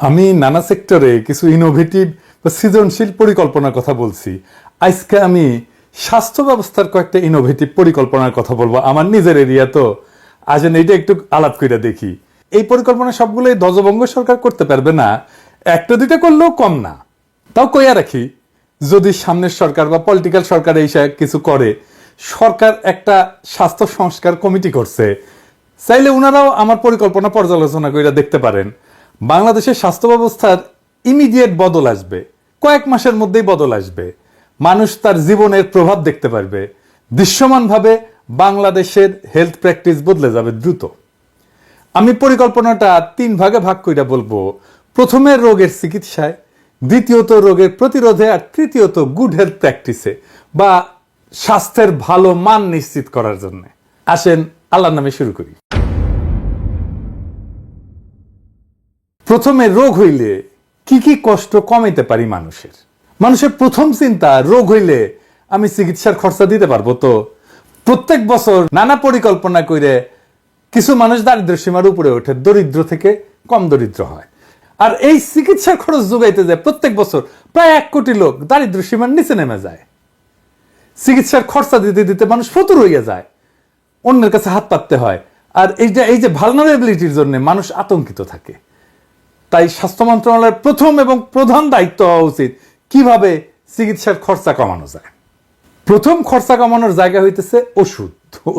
আমি নানা সেক্টরে কিছু ইনোভেটিভ বা সৃজনশীল পরিকল্পনার কথা বলছি। আজকে আমি স্বাস্থ্য ব্যবস্থার কয়েকটা ইনোভেটিভ পরিকল্পনার কথা বলবো। আমার নিজের এরিয়া তো আসেন এটা একটু আলাপ করে দেখি। এই পরিকল্পনা সবগুলোই ধ্বজভঙ্গ সরকার করতে পারবে না, একটা দুইটা করলেও কম না। তাও কইয়া রাখি, যদি সামনের সরকার বা পলিটিক্যাল সরকার এই কিছু করে, সরকার একটা স্বাস্থ্য সংস্কার কমিটি করছে, চাইলে ওনারাও আমার পরিকল্পনা পর্যালোচনা করে দেখতে পারেন। বাংলাদেশের স্বাস্থ্য ব্যবস্থার ইমিডিয়েট বদল আসবে, কয়েক মাসের মধ্যেই বদল আসবে। মানুষ তার জীবনের প্রভাব দেখতে পারবে। দৃশ্যমানভাবে বাংলাদেশের হেলথ প্র্যাকটিস বদলে যাবে দ্রুত। আমি পরিকল্পনাটা 3 ভাগে ভাগ করে বলবো। প্রথমে রোগের চিকিৎসায়, দ্বিতীয়ত রোগের প্রতিরোধে, আর তৃতীয়ত গুড হেলথ প্র্যাকটিসে বা স্বাস্থ্যের ভালো মান নিশ্চিত করার জন্য। আসেন আল্লাহর নামে শুরু করি। প্রথমে রোগ হইলে কি কি কষ্ট কমাইতে পারি মানুষের। মানুষের প্রথম চিন্তা, রোগ হইলে আমি চিকিৎসার খরচা দিতে পারবো তো। প্রত্যেক বছর নানা পরিকল্পনা করে কিছু মানুষ দারিদ্র সীমার উপরে ওঠে, দরিদ্র থেকে কম দরিদ্র হয়। আর এই চিকিৎসার খরচ যোগাইতে যায় প্রত্যেক বছর প্রায় 1 কোটি লোক দারিদ্র সীমার নিচে নেমে যায়। চিকিৎসার খরচা দিতে দিতে মানুষ ফতুর হইয়া যায়, অন্যের কাছে হাত পাততে হয়। আর এই যে ভালনারেবিলিটির জন্য মানুষ আতঙ্কিত থাকে। তাই স্বাস্থ্য মন্ত্রণালয়ের প্রথম এবং প্রধান দায়িত্ব হওয়া উচিত কিভাবে চিকিৎসার খরচা কমানো যায়। প্রথম খরচা কমানোর জায়গা হইতেছে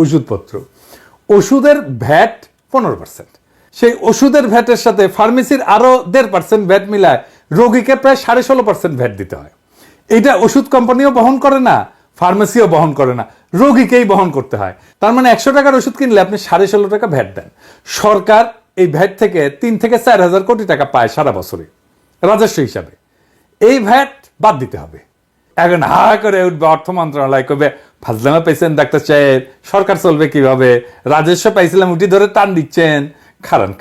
ওষুধপত্র। ওষুধের ভ্যাট 15%, সেই ওষুধের ভ্যাটের সাথে ফার্মেসির আরো 1.5% ভ্যাট মিলায় রোগীকে প্রায় 16.5% ভ্যাট দিতে হয়। এটা ওষুধ কোম্পানিও বহন করে না, ফার্মেসিও বহন করে না, রোগীকেই বহন করতে হয়। তার মানে 100 টাকার ওষুধ কিনলে আপনি 16.5 টাকা ভ্যাট দেন। সরকার এই ভ্যাট থেকে 3 থেকে 4 হাজার কোটি টাকা পায় সারা বছরে রাজস্ব হিসাবে। এই ভ্যাট বাদ দিতে হবে। এখন হা করে উঠবে অর্থ মন্ত্রণালয়, কবে ফাজলামা পাইছেন ডাক্তার সাহেব, সরকার চলবে কিভাবে, রাজস্ব পাইছিলাম উঠি ধরে টান দিচ্ছেন।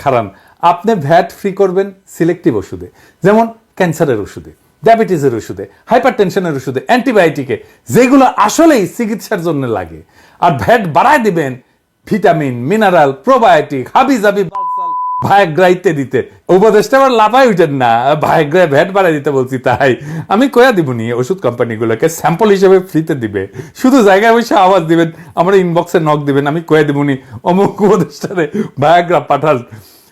খারান আপনি ভ্যাট ফ্রি করবেন সিলেক্টিভ ওষুধে, যেমন ক্যান্সারের ওষুধে, ডায়াবেটিসের ওষুধে, হাইপার টেনশনের ওষুধে, অ্যান্টিবায়োটিকে, যেগুলো আসলেই চিকিৎসার জন্য লাগে। আর ভ্যাট বাড়ায় দিবেন ভিটামিন, মিনারেল, প্রোবায়োটিক, হাবিজাবি, বালসাল, ভায়াগ্রা ইত্যাদিতে। উপদেশটা আবার লাফাই উঠেন না, ভায়াগ্রায় ভ্যাট বাড়াই দিতে বলছি তাই। আমি কয়া দিবনি ওষুধ কোম্পানিগুলোকে স্যাম্পল হিসেবে ফ্রিতে দিবে, শুধু জায়গায় বসে আওয়াজ দিবেন, আমার ইনবক্সে নক দিবেন, আমি কয়া দিবনি অমুক উপদেশটারে ভায়াগ্রা পাঠান।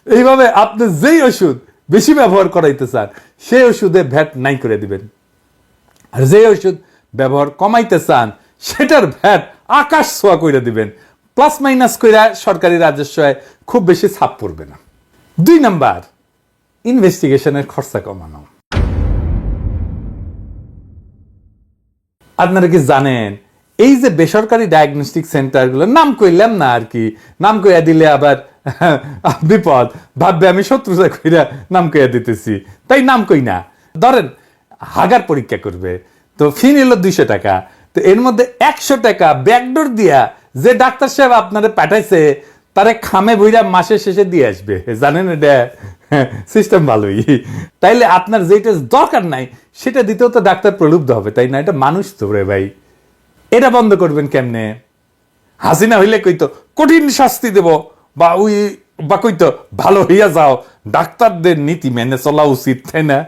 এইভাবে আপনি যেই ওষুধ বেশি ব্যবহার করাইতে চান সেই ওষুধে ভ্যাট নাই করে দিবেন। আর যে ওষুধ ব্যবহার কমাইতে চান সেটার ভ্যাট আকাশ ছোঁয়া করে দিবেন। প্লাস মাইনাস কইরা সরকারি রাজস্ব খুব বেশি ছাপ পড়বে না। 2 নাম্বার, ইনভেস্টিগেশনের খরচা কমানো। আপনারা কি জানেন এই যে বেসরকারি ডায়াগনস্টিক সেন্টারগুলো, নাম কইলাম না আর কি, নাম কইয়া দিলে আবার বিপদ, ভাববে আমি শত্রুতা কইরা নাম কইয়া দিতেছি, তাই নাম কই না। ধরেন হাগার পরীক্ষা করবে, তো ফি নিল 200 টাকা, তো এর মধ্যে 100 টাকা ব্যাকডোর দিয়া যে ডাক্তার সাহেব আপনারে পাঠাইছে তারে খামে বইরা মাসের শেষে দিয়ে আসবে। জানেন এটা সিস্টেম ভালোই। তাইলে আপনার যেটা দরকার নাই সেটা দিতেও তো ডাক্তার প্রলুব্ধ হবে, তাই না? এটা মানুষ তো রে ভাই। এটা বন্ধ করবেন কেমনে? হাসিনা হইলে কইতো কঠিন শাস্তি দেব, বা কইতো ভালো হইয়া যাও, ডাক্তারদের নীতি মেনে চলা উচিত, তাই না?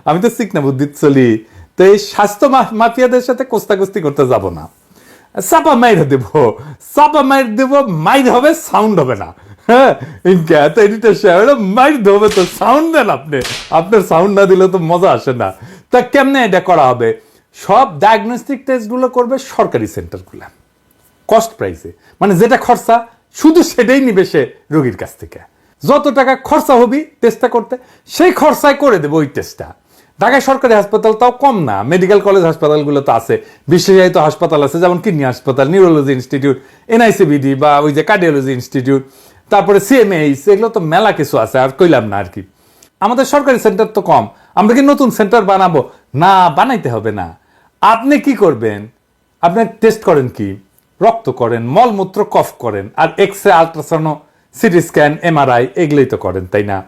আমি তো শিখ না বুদ্ধি চলি। তো এই স্বাস্থ্য মাফিয়াদের সাথে কোস্তাকুস্তি করতে যাব না। চাপা মাইর দেব, মাইর হবে, সাউন্ড হবে না। হ্যাঁ, মাইর হবে তো সাউন্ড দেন আপনি। আপনার সাউন্ড না দিলে তো মজা আসে না। তা কেমনে এটা করা হবে? সব ডায়াগনস্টিক টেস্ট গুলো করবে সরকারি সেন্টার গুলা, কস্ট প্রাইসে, মানে যেটা খরচা শুধু সেটাই নিবে সে রোগীর কাছ থেকে। যত টাকা খরচা হবে টেস্টটা করতে, সেই খরচায় করে দেবে ওই টেস্টটা। ঢাকায় সরকারি হাসপাতাল তাও কম না, মেডিকেল কলেজ হাসপাতালগুলো তো আছে, বিশেষায়িত হাসপাতাল আছে, যেমন কিডনি হাসপাতাল, নিউরোলজি ইনস্টিটিউট, NICBD বা ওই যে কার্ডিওলজি ইনস্টিটিউট, তারপরে CMH, এগুলো তো মেলা কিছু আছে, আর কইলাম না আর কি। আমাদের সরকারি সেন্টার তো কম, আমরা কি নতুন সেন্টার বানাবো? না, বানাইতে হবে না। আপনি কি করবেন? আপনি টেস্ট করেন কি? রক্ত করেন, মলমূত্র, কফ করেন, আর X ray, ultrasound, CT scan, MRI এগুলোই তো করেন, তাই না?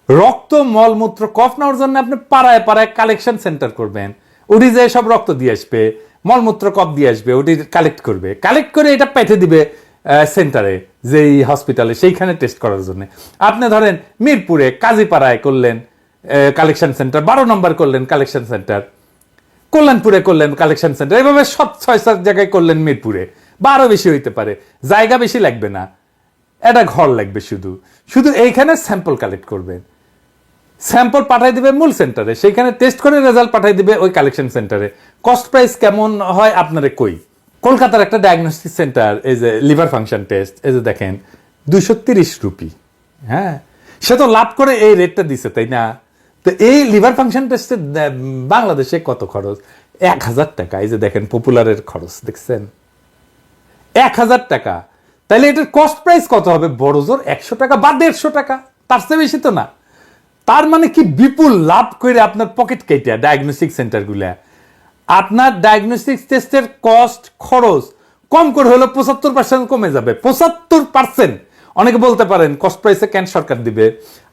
রক্ত, মলমূত্র, কফ নেওয়ার জন্য আপনি পাড়ায় পাড়ায় কালেকশন সেন্টার করবেন। ওটি যে সব রক্ত দিয়ে আসবে, মলমূত্র, কফ দিয়ে আসবে, ওটি কালেক্ট করবে, কালেক্ট করে এটা পেঠে দিবে সেন্টারে, যেই হসপিটালে, সেইখানে টেস্ট করার জন্য। আপনি ধরেন মিরপুরে কাজীপাড়ায় করলেন কালেকশন সেন্টার, 12 নম্বর করলেন কালেকশন সেন্টার, কল্যাণপুরে করলেন কালেকশন সেন্টার, এভাবে সব 6-7 জায়গায় করলেন মিরপুরে, বা আরো বেশি হইতে পারে, জায়গা বেশি লাগবে না, একটা ঘর লাগবে, শুধু শুধু এইখানে স্যাম্পল কালেক্ট করবেন, স্যাম্পল পাঠাই দিবে মূল সেন্টারে, সেইখানে টেস্ট করে রেজাল্ট পাঠাই দিবে ওই কালেকশন সেন্টারে। কস্ট প্রাইস কেমন হয় আপনারে কই, কলকাতার একটা ডায়াগনস্টিক সেন্টার, এই যে লিভার ফাংশন টেস্ট, এই যে দেখেন 230 রুপি, হ্যাঁ, সে তো লাভ করে এই রেটটা দিছে, তাই না? তো এই লিভার ফাংশন টেস্টে বাংলাদেশে কত খরচ? 1000 টাকা। এই যে দেখেন পপুলারের খরচ দেখছেন, 1000 টাকা। তাহলে এটার কস্ট প্রাইস কত হবে? বড় জোর 100 টাকা বা 150 টাকা, তার চেয়ে বেশি তো না। তার মানে কি বিপুল লাভ করে আপনার পকেট কেটে ডায়াগনস্টিক সেন্টারগুলা আপনার ডায়াগনস্টিক টেস্টের কস্ট খরচ কম করে হলো 75% কমে যাবে। 75%। অনেকে বলতে পারেন কস্ট প্রাইসে কেন সরকার দিবে?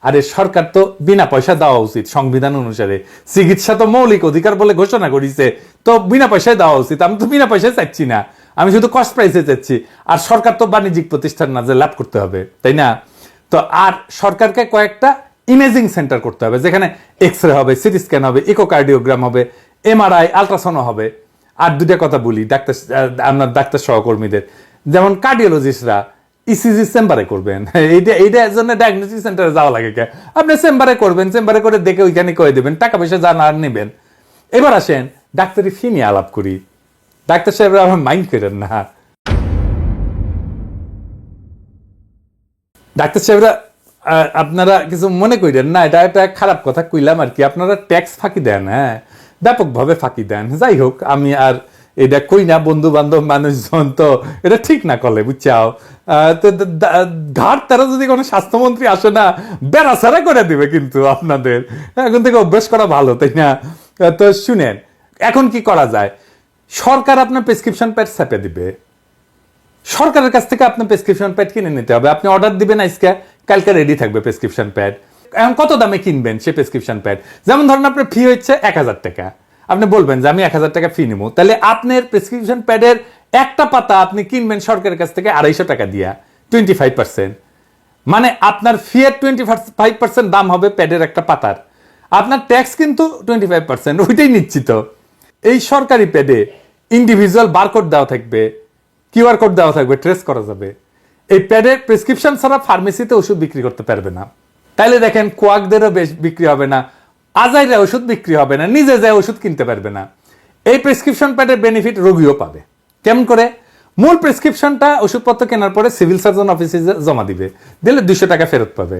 আরে সরকার তো বিনা পয়সা দেওয়া উচিত সংবিধান অনুসারে, চিকিৎসা তো মৌলিক অধিকার বলে ঘোষণা করেছে, তো বিনা পয়সায় দেওয়া উচিত। আমি তো বিনা পয়সায় চাচ্ছি না, আমি শুধু কস্ট প্রাইসে চাচ্ছি। আর সরকার তো বাণিজ্যিক প্রতিষ্ঠান না যে লাভ করতে হবে, তাই না? তো আর সরকারকে কয়েকটা ইমেজিং সেন্টার করতে হবে, যেখানে এক্সরে হবে, সিটি স্ক্যান হবে, ইকোকার্ডিওগ্রাম হবে, এমআরআই, আলট্রাসাউন্ড হবে। আর দুটা কথা বলি ডাক্তার, আপনার ডাক্তার সহকর্মীদের, যেমন কার্ডিওলজিস্টরা ইসিজি চেম্বারে করবেন, এইটার জন্য ডায়াগনস্টিক সেন্টারে যাওয়া লাগে কে? আপনি চেম্বারে করবেন, চেম্বারে করে দেখে ওইখানে কয়ে দেবেন, টাকা পয়সা যা না নেবেন। এবার আসেন ডাক্তারি ফি নিয়ে আলাপ করি। ডাক্তার সাহেবরা আমার মাইন্ড করেন না, ডাক্তার সাহেবরা আপনারা কিছু মনে করেন না, এটা একটা খারাপ কথা কইলাম আর কি। আপনারা ট্যাক্স ফাঁকি দেন, হ্যাঁ, ব্যাপকভাবে ফাঁকি দেন। যাই হোক, আমি আর এটা কই না, বন্ধু বান্ধব মানুষজন তো এটা ঠিক না করলে, বুঝছাও? তো ঘাট তারা যদি কোনো স্বাস্থ্যমন্ত্রী আসে না, বেড়াছাড়া করে দিবে কিন্তু আপনাদের। এখন থেকে অভ্যাস করা ভালো, তাই না? তো শুনেন, এখন কি করা যায়? সরকার আপনার প্রেসক্রিপশন প্যাড ছাপে দিবে, সরকারের কাছ থেকে আপনার প্রেসক্রিপশন প্যাড কিনে নিতে হবে। আপনি অর্ডার দিবেন আজকে, কালকে রেডি থাকবে প্রেসক্রিপশন প্যাড। এখন কত দামে কিনবেন সেই প্রেসক্রিপশন প্যাড? যেমন ধরেন আপনার ফি হচ্ছে 1000 টাকা, আপনি বলবেন যে আমি 1000 টাকা ফি নিবো, তাহলে আপনার প্রেসক্রিপশন প্যাডের একটা পাতা আপনি কিনবেন সরকারের কাছ থেকে 250 টাকা দিয়া, 25%। মানে আপনার ফি এর 25% দাম হবে প্যাডের একটা পাতার, আপনার ট্যাক্স কিন্তু 25%, ওইটাই নিশ্চিত। এই সরকারি প্যাডে ইন্ডিভিজুয়াল বারকোড দেওয়া থাকবে, কিউআর কোড দেওয়া থাকবে, ট্রেস করা যাবে। এই প্যাডের প্রেসক্রিপশন ছাড়া ফার্মেসিতে ওষুধ বিক্রি করতে পারবে না। তাইলে দেখেন কোয়াকদেরও বেশ বিক্রি হবে না, আজাইরা ওষুধ বিক্রি হবে না, নিজে যায় ওষুধ কিনতে পারবে না। এই প্রেসক্রিপশন প্যাডের বেনিফিট রোগীও পাবে। কেমন করে? মূল প্রেসক্রিপশনটা ওষুধপত্র কেনার পরে সিভিল সার্জন অফিসে জমা দিবে, দিলে 200 টাকা ফেরত পাবে,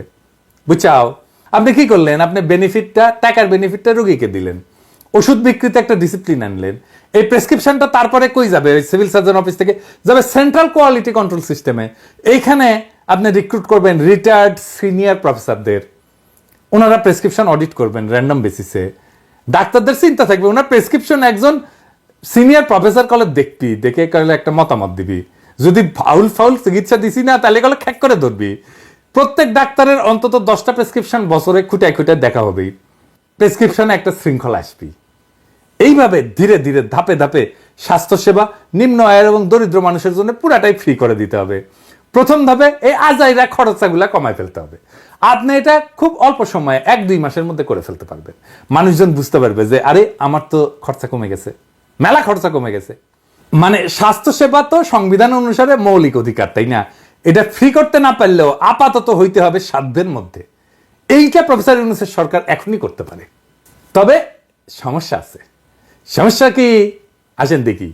বুঝছাও? আপনি কি করলেন? আপনি বেনিফিটটা, টাকার বেনিফিটটা রোগীকে দিলেন, ওষুধ বিক্রিতে একটা ডিসিপ্লিন আনলেন। এই প্রেসক্রিপশনটা তারপরে কই যাবে? সিভিল সার্জন অফিস থেকে যাবে সেন্ট্রাল কোয়ালিটি কন্ট্রোল সিস্টেমে। এইখানে আপনি রিক্রুট করবেন রিটায়ার্ড সিনিয়র প্রফেসরদের, ওনারা প্রেসক্রিপশন অডিট করবেন র্যান্ডম বেসিসে। ডাক্তারদের চিন্তা থাকবে ওনার প্রেসক্রিপশন একজন সিনিয়র প্রফেসর কলে দেখবি, দেখে কলে একটা মতামত দিবি, যদি ফাউল চিকিৎসা দিছি না তাহলে কলে খ্যাক করে ধরবি। প্রত্যেক ডাক্তারের অন্তত 10টা প্রেসক্রিপশন বছরে খুঁটায় খুঁটায় দেখা হবে, প্রেসক্রিপশনে একটা শৃঙ্খলা আসবি। এইভাবে ধীরে ধীরে ধাপে ধাপে স্বাস্থ্যসেবা নিম্ন আয়ের এবং দরিদ্র মানুষের জন্য পুরাটাই ফ্রি করে দিতে হবে। প্রথম ধাপে এই আজাইরা খরচাগুলা কমায় ফেলতে হবে। আপনি এটা খুব অল্প সময়ে 1-2 মাসের মধ্যে করে ফেলতে পারবেন। মানুষজন বুঝতে পারবে যে আরে আমার তো খরচা কমে গেছে, মেলা খরচা কমে গেছে। মানে স্বাস্থ্যসেবা তো সংবিধান অনুসারে মৌলিক অধিকার, তাই না? এটা ফ্রি করতে না পারলেও আপাতত হইতে হবে সাধ্যের মধ্যে। এইটা প্রফেসর ইউনূসের সরকার এখনই করতে পারে। তবে সমস্যা আছে। সমস্যা কি? আসেন দেখি।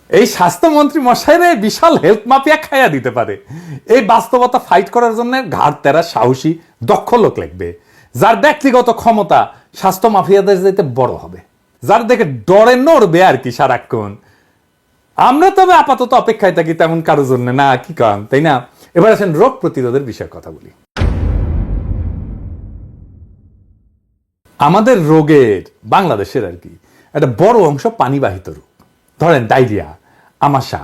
এই স্বাস্থ্যমন্ত্রী মশাইরে বিশাল হেলথ মাফিয়া খাইয়া দিতে পারে। এই বাস্তবতা ফাইট করার জন্য ঘাড় তেরা সাহসী দক্ষ লোক লাগবে, যার ব্যক্তিগত ক্ষমতা স্বাস্থ্য মাফিয়াদের যেতে বড় হবে, যার দেখে ডরে নড়বে আর কি সারাক্ষণ। আমরা তবে আপাতত অপেক্ষায় থাকি তেমন কারোর জন্য না, কি কারণ, তাই না? এবার আসেন রোগ প্রতিরোধের বিষয়ে কথা বলি। আমাদের রোগের, বাংলাদেশের আর কি, একটা বড় অংশ পানিবাহিত রোগ। ধরেন ডায়রিয়া, আমাশা,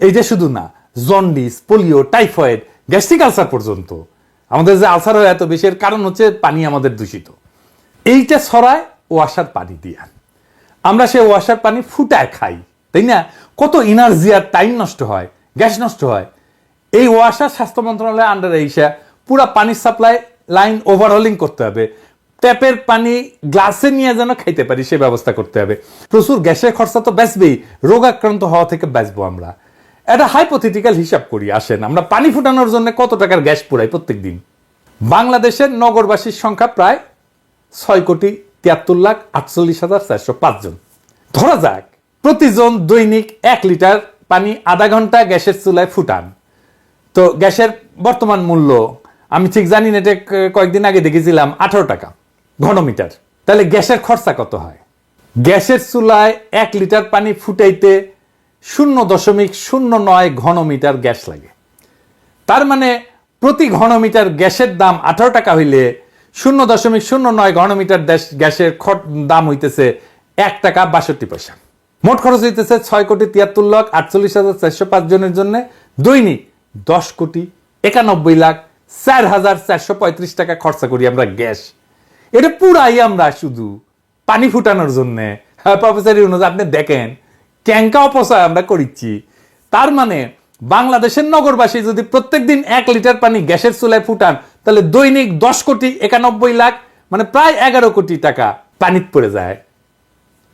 এই যে শুধু না, jaundice, polio, typhoid, gastric ulcer পর্যন্ত। আমাদের যে আলসার হয় এত বেশি, এর কারণ হচ্ছে পানি আমাদের দূষিত। এইটা ছড়ায় ওয়াসার পানি দিয়া। আমরা সেই ওয়াসার পানি ফুটায় খাই, তাই না? কত এনার্জি আর টাইম নষ্ট হয়, গ্যাস নষ্ট হয়। এই ওয়াসা স্বাস্থ্য মন্ত্রণালয়ের আন্ডারে এসে পুরা পানির সাপ্লাই লাইন ওভারহলিং করতে হবে, ট্যাপের পানি গ্লাসে নিয়ে যেন খাইতে পারি সে ব্যবস্থা করতে হবে। প্রচুর গ্যাসের খরচা তো বেচবেই, রোগাক্রান্ত হওয়া থেকে বাঁচবো আমরা। একটা হাইপোথেটিক্যাল হিসাব করি, আসেন আমরা পানি ফুটানোর জন্য কত টাকার গ্যাস পুরাই প্রত্যেক দিন। বাংলাদেশের নগরবাসীর সংখ্যা প্রায় 6,73,48,405 জন। ধরা যাক প্রতিজন দৈনিক 1 লিটার পানি আধা ঘন্টা গ্যাসের চুলায় ফুটান। তো গ্যাসের বর্তমান মূল্য আমি ঠিক জানি না, এটা কয়েকদিন আগে দেখেছিলাম 18 টাকা ঘনমিটার। তাহলে গ্যাসের খরচা কত হয়? গ্যাসের চুলায় 1 লিটার পানি ফুটাইতে 0.09 ঘনমিটার গ্যাস লাগে। তার মানে প্রতি ঘনমিটার গ্যাসের দাম 18 টাকা হইলে 0.09 ঘনমিটার গ্যাসের দাম হইতেছে 1 টাকা 62 পয়সা। মোট খরচ হইতেছে 6,73,48,405 জনের জন্য দৈনিক 10,91,04,435 টাকা খরচা করি আমরা গ্যাস। এটা পুরাই আমরা শুধু পানি ফুটানোর জন্য। হ্যাঁ প্রফেসর ইউনূস, আপনি দেখেন ক্যাঙ্কা অপচয় আমরা করিচ্ছি। তার মানে বাংলাদেশের নগরবাসী যদি প্রত্যেক দিন 1 লিটার পানি গ্যাসের চুলায় ফুটান, তাহলে দৈনিক 10,91,00,000 মানে প্রায় 11 কোটি টাকা পানিতে পড়ে যায়,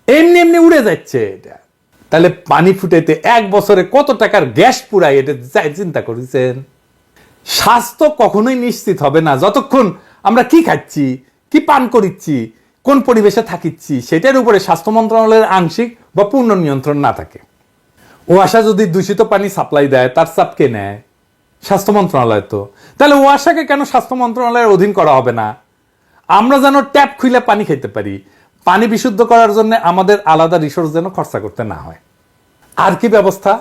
এমনি এমনি উড়ে যাচ্ছে এটা। তাহলে পানি ফুটাইতে 1 বছরে কত টাকার গ্যাস পুরাই, এটা চিন্তা করেছেন? স্বাস্থ্য কখনোই নিশ্চিত হবে না যতক্ষণ আমরা কি খাচ্ছি, কি পান করিচ্ছি, কোন পরিবেশে থাকিচ্ছি সেটার উপরে স্বাস্থ্য মন্ত্রণালয়ের আংশিক বা পূর্ণ নিয়ন্ত্রণ না থাকে। ওয়াসা যদি দূষিত পানি সাপ্লাই দেয়, তার চাপ কে নেয়? স্বাস্থ্য মন্ত্রণালয়। তো তাহলে ওয়াসাকে কেন স্বাস্থ্য মন্ত্রণালয়ের অধীন করা হবে না? আমরা যেন ট্যাপ খুলে পানি খেতে পারি, পানি বিশুদ্ধ করার জন্য আমাদের আলাদা রিসোর্স যেন খরচা করতে না হয়। আর কি ব্যবস্থা?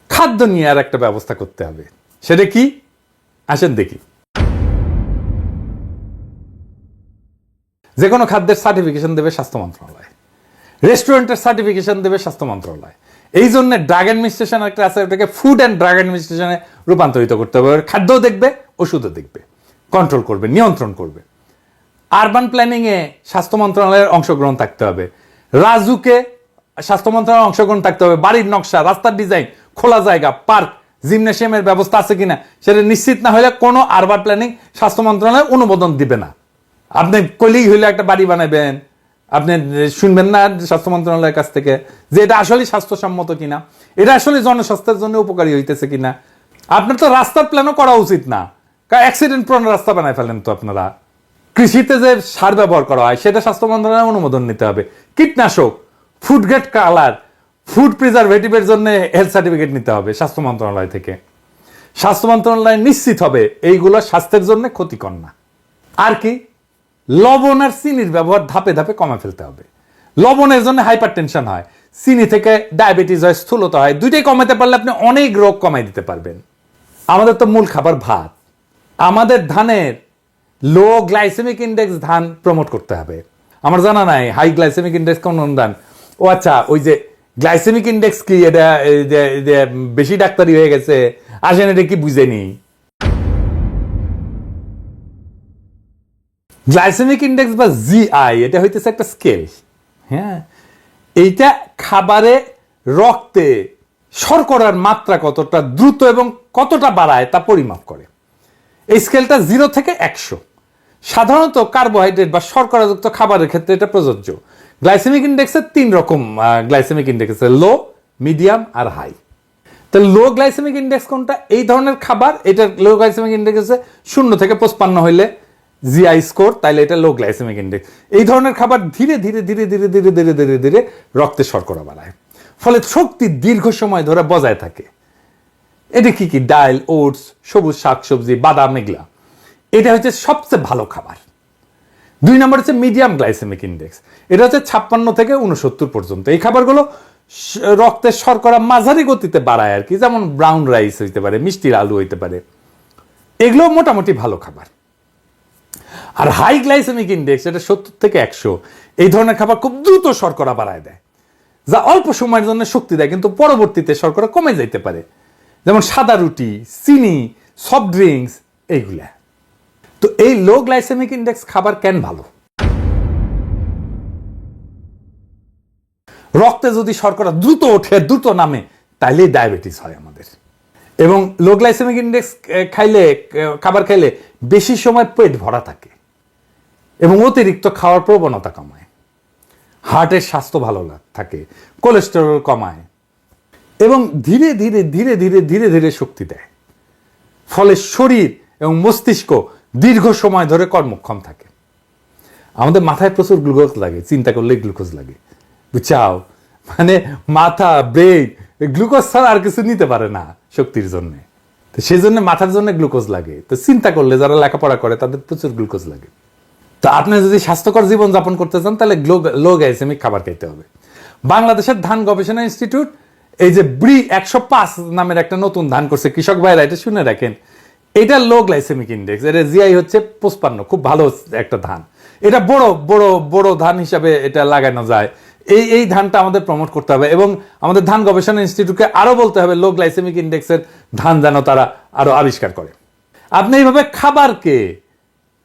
খাদ্য নিয়ে আর একটা ব্যবস্থা করতে হবে। সেটা কি? আসেন দেখি। যে কোনো খাদ্যের সার্টিফিকেশন দেবে স্বাস্থ্য মন্ত্রণালয়, রেস্টুরেন্টের সার্টিফিকেশন দেবে স্বাস্থ্য মন্ত্রণালয়। এই জন্য ড্রাগ অ্যাডমিনিস্ট্রেশন একটা আছে, ওটাকে ফুড অ্যান্ড ড্রাগ অ্যাডমিনিস্ট্রেশনে রূপান্তরিত করতে হবে। খাদ্যও দেখবে, ওষুধও দেখবে, কন্ট্রোল করবে, নিয়ন্ত্রণ করবে। আরবান প্ল্যানিং এ স্বাস্থ্য মন্ত্রণালয়ের অংশগ্রহণ থাকতে হবে, রাজুকে স্বাস্থ্য মন্ত্রণালয়ের অংশগ্রহণ থাকতে হবে। বাড়ির নকশা, রাস্তার ডিজাইন, খোলা জায়গা, পার্ক, জিমনেশিয়ামের ব্যবস্থা আছে কিনা সেটা নিশ্চিত না হলে কোনো আরবান প্ল্যানিং স্বাস্থ্য মন্ত্রণালয় অনুমোদন দিবে না। আপনি কইলেই হইলে একটা বাড়ি বানাবেন, আপনি শুনবেন না স্বাস্থ্য মন্ত্রণালয়ের কাছ থেকে যে এটা আসলে স্বাস্থ্যসম্মত কিনা, এটা আসলে জনস্বাস্থ্যের জন্য উপকারী হইতেছে কিনা। আপনার তো রাস্তার প্ল্যানও করা উচিত না, কারণ অ্যাক্সিডেন্ট প্রবণ রাস্তা বানায় ফেলেন তো আপনারা। কৃষিতে যে সার ব্যবহার করা হয় সেটা স্বাস্থ্য মন্ত্রণালয়ের অনুমোদন নিতে হবে। কীটনাশক, ফুড গ্রেড কালার, ফুড প্রিজারভেটিভের জন্য হেলথ সার্টিফিকেট নিতে হবে স্বাস্থ্য মন্ত্রণালয় থেকে। স্বাস্থ্য মন্ত্রণালয় নিশ্চিত হবে এইগুলো স্বাস্থ্যের জন্য ক্ষতিকর না। আর কি? লবণ আর চিনির ব্যবহার ধাপে ধাপে কমে ফেলতে হবে। লবণের জন্য হাইপার টেনশন হয়, চিনি থেকে ডায়াবেটিস হয়, স্থূলতা হয়। দুইটাই কমাতে পারলে আপনি অনেক রোগ কমাই দিতে পারবেন। আমাদের তো মূল খাবার ভাত। আমাদের ধানের লো গ্লাইসেমিক ইন্ডেক্স ধান প্রমোট করতে হবে। আমার জানা নাই হাই গ্লাইসেমিক ইন্ডেক্স কোন ধান। ও আচ্ছা, ওই যে গ্লাইসেমিক ইন্ডেক্স কি, এটা বেশি ডাক্তারি হয়ে গেছে, আসেন এটা কি বুঝেনি। গ্লাইসেমিক ইন্ডেক্স বা জিআই এটা হইতেছে একটা স্কেল। হ্যাঁ, এইটা খাবারে রক্তে শর্করার মাত্রা কতটা দ্রুত এবং কতটা বাড়ায় তা পরিমাপ করে। এই স্কেলটা 0 থেকে 100। সাধারণত কার্বোহাইড্রেট বা শর্করাযুক্ত খাবারের ক্ষেত্রে এটা প্রযোজ্য। গ্লাইসেমিক ইন্ডেক্সের 3 রকম গ্লাইসেমিক ইন্ডেক্স আছে, লো, মিডিয়াম আর হাই। তো লো গ্লাইসেমিক ইন্ডেক্স কোনটা? এই ধরনের খাবার, এটা লো গ্লাইসেমিক ইন্ডেক্স আছে 0 থেকে 55 হইলে জিআই স্কোর, তাইলে এটা লো গ্লাইসেমিক ইন্ডেক্স। এই ধরনের খাবার ধীরে ধীরে ধীরে ধীরে ধীরে ধীরে ধীরে ধীরে রক্তে শর্করা বাড়ায়, ফলে শক্তি দীর্ঘ সময় ধরে বজায় থাকে। এটা কি কি? ডাল, ওটস, সবুজ শাকসবজি, বাদাম, এগুলা। এটা হচ্ছে সবচেয়ে ভালো খাবার। 2 নম্বর হচ্ছে মিডিয়াম গ্লাইসেমিক ইন্ডেক্স। এটা হচ্ছে 56 থেকে 69 পর্যন্ত। এই খাবারগুলো রক্তের শর্করা মাঝারি গতিতে বাড়ায় আর কি, যেমন ব্রাউন রাইস হইতে পারে, মিষ্টির আলু হইতে পারে, এগুলো মোটামুটি ভালো খাবার। আর হাই গ্লাইসেমিক ইন্ডেক্স এটা 70 থেকে 100। এই ধরনের খাবার খুব দ্রুত শর্করা বাড়ায় দেয়, যা অল্প সময়ের জন্য শক্তি দেয়, কিন্তু পরবর্তীতে শর্করা কমে যাইতে পারে, যেমন সাদা রুটি, চিনি, সফট ড্রিঙ্কস, এইগুলা। তো এই লো গ্লাইসেমিক ইন্ডেক্স খাবার কেন ভালো? রক্তে যদি শর্করা দ্রুত ওঠে, দ্রুত নামে, তাইলেই ডায়াবেটিস হয় আমাদের। এবং লো গ্লাইসেমিক ইন্ডেক্স খাইলে, খাবার খাইলে বেশি সময় পেট ভরা থাকে এবং অতিরিক্ত খাওয়ার প্রবণতা কমায়, হার্টের স্বাস্থ্য ভালো থাকে, কোলেস্টেরল কমায় এবং ধীরে ধীরে ধীরে ধীরে ধীরে ধীরে শক্তি দেয়। ফলে শরীর এবং মস্তিষ্ক দীর্ঘ সময় ধরে কর্মক্ষম থাকে। আমাদের মাথায় প্রচুর গ্লুকোজ লাগে, চিন্তা করলে গ্লুকোজ লাগে, বুঝছাও? মানে মাথা, ব্রেন গ্লুকোজ ছাড়া আর কিছু নিতে পারে না শক্তির জন্য। তো সেই জন্য মাথার জন্য গ্লুকোজ লাগে। তো চিন্তা করলে যারা লেখাপড়া করে তাদের প্রচুর গ্লুকোজ লাগে। তো আপনি যদি স্বাস্থ্যকর জীবন যাপন করতে চান তাহলে লো গ্লাইসেমিক খাবার খাইতে হবে। বাংলাদেশের ধান গবেষণা ইনস্টিটিউট এই যে ব্রি 105 নামের একটা নতুন ধান করছে, কৃষক ভাইরা এটা শুনে রাখেন, এটা লো গ্লাইসেমিক ইন্ডেক্স, এটা জিআই হচ্ছে 55, খুব ভালো একটা ধান। এটা বড় বড় বড় ধান হিসাবে এটা লাগানো যায়। এই ধানটা আমাদের প্রমোট করতে হবে এবং আমাদের ধান গবেষণা ইনস্টিটিউটকে আরো বলতে হবে লো গ্লাইসেমিক ইন্ডেক্সের ধান যেন তারা আরো আবিষ্কার করে। আপনি এইভাবে খাবারকে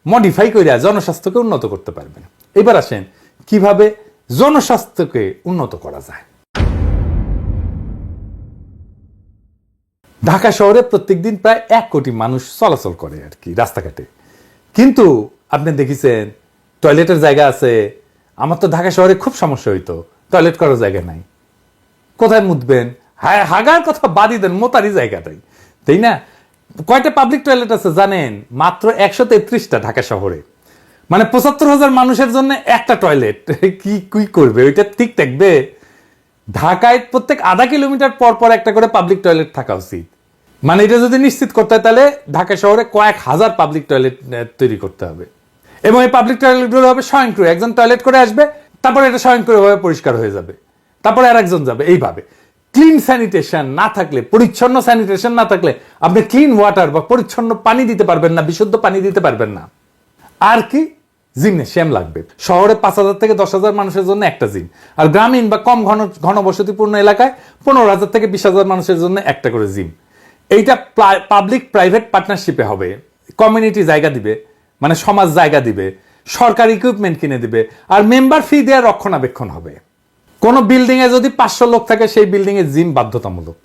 মডিফাই করে জনস্বাস্থ্যকে উন্নত করতে পারবেন। এবার আসেন কিভাবে জনস্বাস্থ্যকে উন্নত করা যায়। ঢাকা শহরে প্রত্যেকদিন প্রায় 1 কোটি মানুষ চলাচল করে আর কি রাস্তাঘাটে, কিন্তু আপনি দেখেছেন টয়লেটের জায়গা আছে? আমার তো ঢাকা শহরে খুব সমস্যা হইতো, টয়লেট করার জায়গা নাই। কোথায় মুতবেন? হাগার কথা বাদই দেন, মোতারই জায়গাটাই, তাই না? কয়টা পাবলিক টয়লেট আছে জানেন? মাত্র 133টা ঢাকা শহরে। মানে 75,000 মানুষের জন্য একটা টয়লেট। কি করবে ওইটা? ঠিক থাকবে? ঢাকায় প্রত্যেক আধা কিলোমিটার পর পর একটা করে পাবলিক টয়লেট থাকা উচিত। মানে এটা যদি নিশ্চিত করতে হয় তাহলে ঢাকা শহরে কয়েক হাজার পাবলিক টয়লেট তৈরি করতে হবে এবং এই পাবলিক টয়লেটগুলো হবে স্বয়ংক্রিয়। একজন টয়লেট করে আসবে, তারপরে এটা স্বয়ংক্রিয়ভাবে পরিষ্কার হয়ে যাবে, তারপরে আর একজন যাবে। এইভাবে ক্লিন স্যানিটেশন না থাকলে, পরিচ্ছন্ন স্যানিটেশন না থাকলে আপনি ক্লিন ওয়াটার বা পরিচ্ছন্ন পানি দিতে পারবেন না, বিশুদ্ধ পানি দিতে পারবেন না। আর কি? জিমনেশিয়াম লাগবে। শহরে 5,000 থেকে 10,000 মানুষের জন্য একটা জিম, আর গ্রামীণ বা কম ঘনবসতিপূর্ণ এলাকায় 15,000 থেকে 20,000 মানুষের জন্য একটা করে জিম। এইটা পাবলিক প্রাইভেট পার্টনারশিপে হবে। কমিউনিটি জায়গা দিবে, মানে সমাজ জায়গা দিবে, সরকার ইকুইপমেন্ট কিনে দিবে, আর মেম্বার ফি দেওয়া রক্ষণাবেক্ষণ হবে। কোন বিল্ডিং এ যদি 500 লোক থাকে সেই বিল্ডিং এ জিম বাধ্যতামূলক।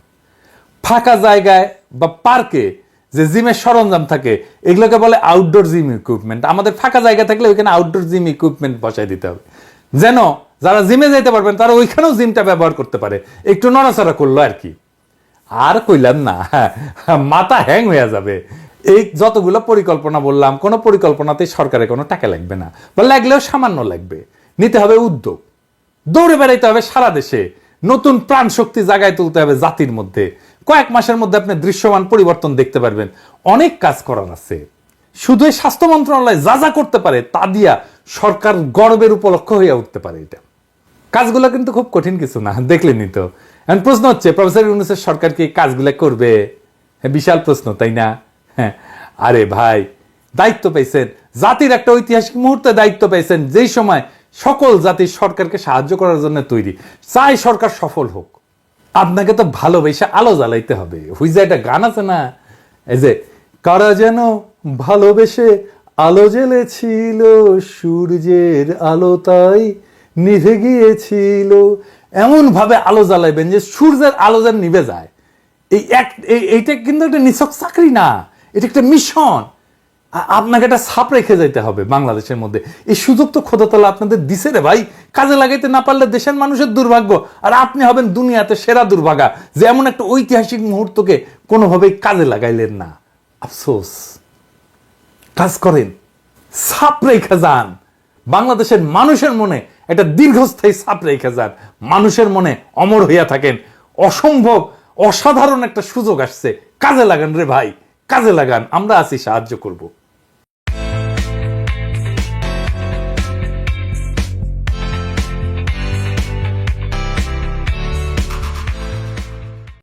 ফাঁকা জায়গায় বা পার্কে যে জিমের সরঞ্জাম থাকে এগুলোকে বলে আউটডোর জিম ইকুইপমেন্ট। আমাদের ফাঁকা জায়গা থাকলে ওইখানে আউটডোর জিম ইকুইপমেন্ট বসাই দিতে হবে, যেন যারা জিমে যেতে পারবেন তারা ওইখানেও জিমটা ব্যবহার করতে পারে, একটু নড়াচড়া করলো আর কি। আর কইলাম না, মাথা হ্যাং হয়ে যাবে। এই যতগুলো পরিকল্পনা বললাম, কোনো পরিকল্পনাতে সরকারের কোনো টাকা লাগবে না, বা লাগলেও সামান্য লাগবে। নিতে হবে উদ্যোগ, দৌড়ে বেড়াইতে হবে সারা দেশে, নতুন প্রাণ শক্তি জাগায় তুলতে হবে জাতির মধ্যে। কয়েক মাসের মধ্যে আপনি দৃশ্যমান পরিবর্তন দেখতে পারবেন। অনেক কাজ করার আছে। শুধু এই স্বাস্থ্য মন্ত্রণালয় যা যা করতে পারে তা দিয়া সরকার গর্বের উপলক্ষ হয়ে উঠতে পারে। এটা কাজগুলো কিন্তু খুব কঠিন কিছু না, দেখলেনই তো। এখন প্রশ্ন হচ্ছে প্রফেসর ইউনূসের সরকার কি কাজগুলো করবে? বিশাল প্রশ্ন, তাই না? হ্যাঁ, আরে ভাই, দায়িত্ব পেয়েছেন, জাতির একটা ঐতিহাসিক মুহূর্তে দায়িত্ব পেয়েছেন, যেই সময় সকল জাতির সরকারকে সাহায্য করার জন্য তৈরি, চাই সরকার সফল হোক। আপনাকে তো ভালোবেসে আলো জ্বালাইতে হবে। হুইজা একটা গান আছে না, এই যে কারা যেন ভালোবেসে আলো জ্বেলেছিল, সূর্যের আলো তাই নিভে গিয়েছিল। এমন ভাবে আলো জ্বালাইবেন যে সূর্যের আলো যেন নিভে যায়। এইটা কিন্তু একটা নিছক চাকরি না, এটা একটা মিশন। আপনাকে একটা ছাপ রেখে যেতে হবে বাংলাদেশের মধ্যে। এই সুযোগ তো খোদাতলা আপনাদের দিছে রে ভাই। কাজে লাগাইতে না পারলে দেশের মানুষের দুর্ভাগ্য, আর আপনি হবেন দুনিয়াতে সেরা দুর্ভাগা যে এমন একটা ঐতিহাসিক মুহূর্তকে কোনোভাবেই কাজে লাগাইলেন না। আফসোস। কাজ করেন, ছাপ রেখে যান, বাংলাদেশের মানুষের মনে একটা দীর্ঘস্থায়ী ছাপ রেখে যান, মানুষের মনে অমর হইয়া থাকেন। অসম্ভব অসাধারণ একটা সুযোগ আসছে, কাজে লাগান রে ভাই, কাজে লাগান। আমরা আছি, সাহায্য করব।